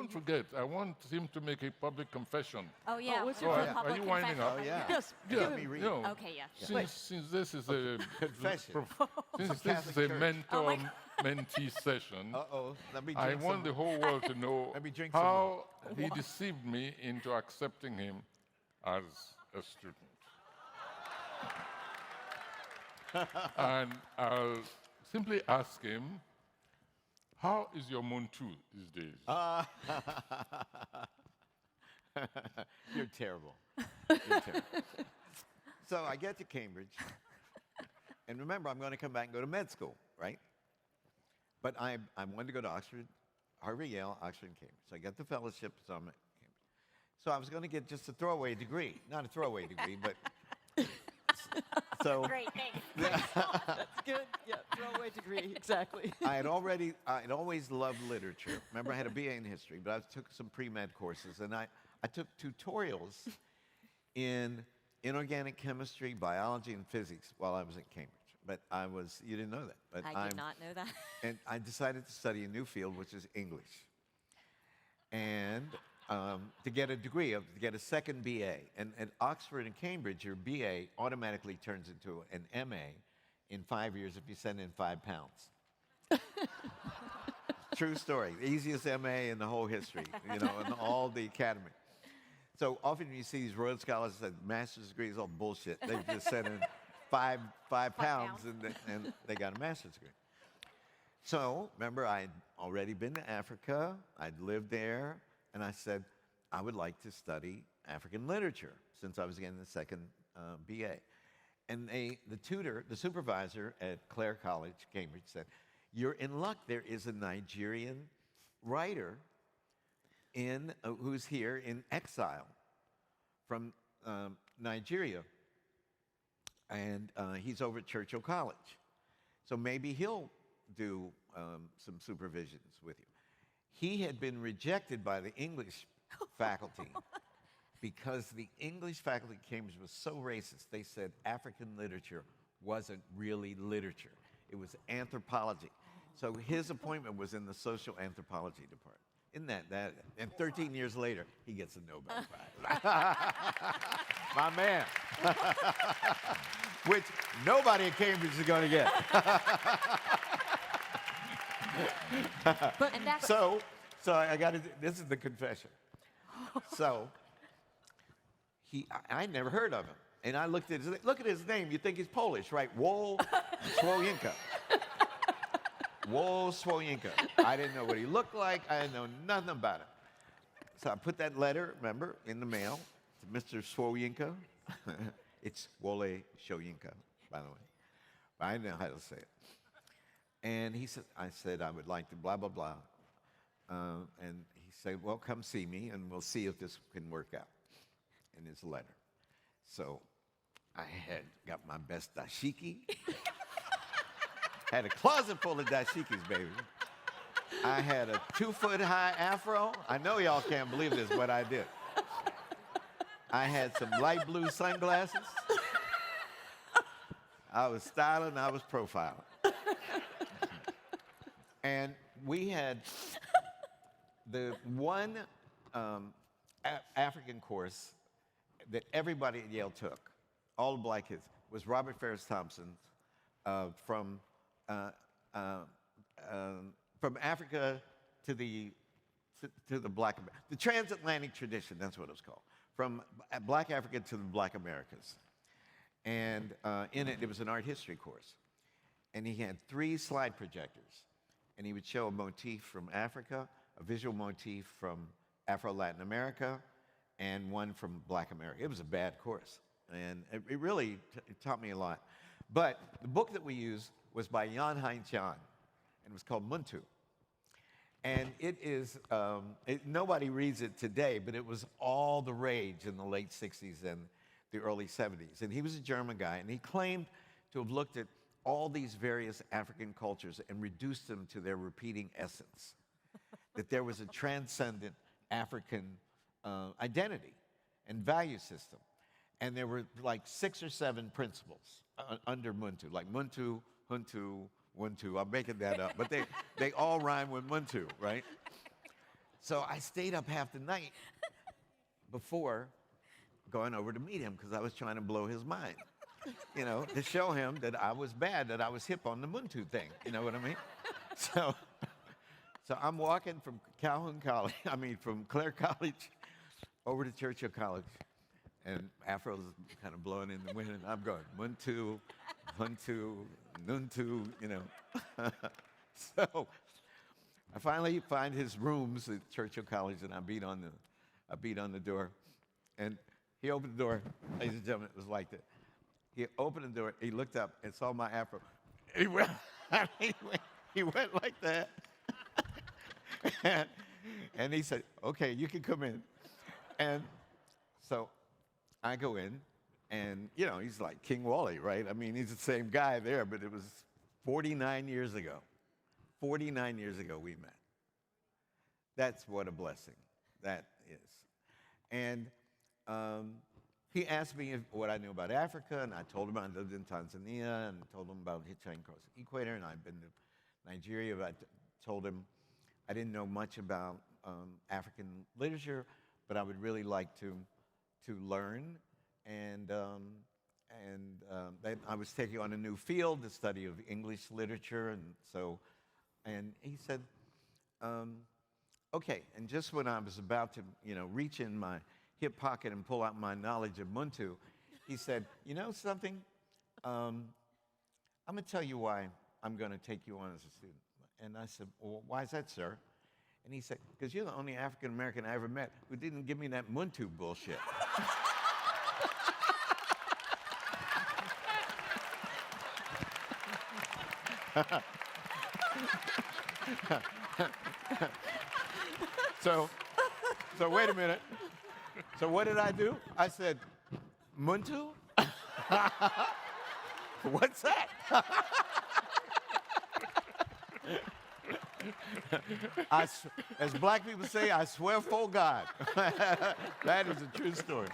don't forget, I want him to make a public confession. Oh, yeah. what's for your public Are you winding confession. up? Oh, yeah. Yes, Yeah, give me read. Okay, yeah. Since this is a Confession. since this Catholic is a Church. mentor-mentee session, Uh-oh. Let me I drink want the some. whole world to know Let me drink some how he deceived me into accepting him as a student. And I'll simply ask him, how is your Muntu these days? You're terrible. You're terrible. So I get to Cambridge, and remember, I'm going to come back and go to med school, right? But I wanted to go to Oxford, Harvard, Yale, Oxford, and Cambridge. So I got the fellowship, so I'm at Cambridge. So I was going to get just a throwaway degree. Not a throwaway degree, but... So Great, thanks. That's good. Yeah, throwaway degree, exactly. I'd always loved literature. Remember, I had a BA in history, but I took some pre-med courses, and I took tutorials in inorganic chemistry, biology, and physics while I was at Cambridge. But you didn't know that. But I did not know that. And I decided to study a new field, which is English. And to get a degree, to get a second BA. And at Oxford and Cambridge, your BA automatically turns into an MA in 5 years if you send in 5 pounds. True story. The easiest MA in the whole history, in all the academy. So often you see these Rhodes Scholars that master's degrees, all bullshit. They just sent in five pounds and they got a master's degree. So remember, I'd already been to Africa. I'd lived there. And I said, I would like to study African literature since I was getting the second BA. And the supervisor at Clare College, Cambridge, said, you're in luck. There is a Nigerian writer who's here in exile from Nigeria. And he's over at Churchill College. So maybe he'll do some supervisions with you. He had been rejected by the English faculty because the English faculty at Cambridge was so racist. They said African literature wasn't really literature. It was anthropology. So his appointment was in the social anthropology department. Isn't that? And 13 years later, he gets a Nobel Prize. My man. Which nobody at Cambridge is going to get. So I got to. This is the confession. So I never heard of him, and I look at his name. You think he's Polish, right? Wole Soyinka. Wole Soyinka. I didn't know what he looked like. I didn't know nothing about him. So I put that letter, remember, in the mail to Mr. Soyinka. It's Wole Soyinka, by the way. But I didn't know how to say it. And I said, I would like to blah, blah, blah. And he said, well, come see me, and we'll see if this can work out in his letter. So I had got my best dashiki. Had a closet full of dashikis, baby. I had a 2-foot-high afro. I know y'all can't believe this, but I did. I had some light blue sunglasses. I was styling, I was profiling. And we had the one African course that everybody at Yale took, all the black kids, was Robert Farris Thompson's from Africa to the the transatlantic tradition. That's what it was called, from Black Africa to the Black Americas. And in it was an art history course, and he had 3 slide projectors, and he would show a motif from Africa, a visual motif from Afro-Latin America, and one from Black America. It was a bad course, and it really taught me a lot. But the book that we used was by Jan Hein Chan, and it was called Muntu. And it is, nobody reads it today, but it was all the rage in the late 60s and the early 70s. And he was a German guy, and he claimed to have looked at all these various African cultures and reduced them to their repeating essence, that there was a transcendent African identity and value system. And there were like 6 or 7 principles under Muntu, like Muntu, Huntu, Wuntu. I'm making that up, but they all rhyme with Muntu, right? So I stayed up half the night before going over to meet him because I was trying to blow his mind, you know, to show him that I was bad, that I was hip on the Muntu thing. You know what I mean? So I'm walking from Calhoun College, from Clare College over to Churchill College. And Afro's kind of blowing in the wind, and I'm going, Muntu, Huntu, Nuntu, you know. So I finally find his rooms at Churchill College, and I beat on the door. And he opened the door. Ladies and gentlemen, it was like that. He opened the door, he looked up and saw my Afro. He went, he went like that. And he said, okay, you can come in. And so I go in, and, you know, he's like King Wally, right? I mean, he's the same guy there, but it was 49 years ago. 49 years ago we met. That's what a blessing that is. And he asked me what I knew about Africa, and I told him I lived in Tanzania, and told him about hitchhiking across the equator, and I'd been to Nigeria. But I told him I didn't know much about African literature, but I would really like to learn. And then I was taking on a new field, the study of English literature, and he said, okay. And just when I was about to, you know, reach in my hip pocket and pull out my knowledge of Muntu, he said, you know something? I'm going to tell you why I'm going to take you on as a student. And I said, well, why is that, sir? And he said, because you're the only African American I ever met who didn't give me that Muntu bullshit. So wait a minute. So what did I do? I said, Muntu? What's that? As black people say, I swear for God. That is a true story.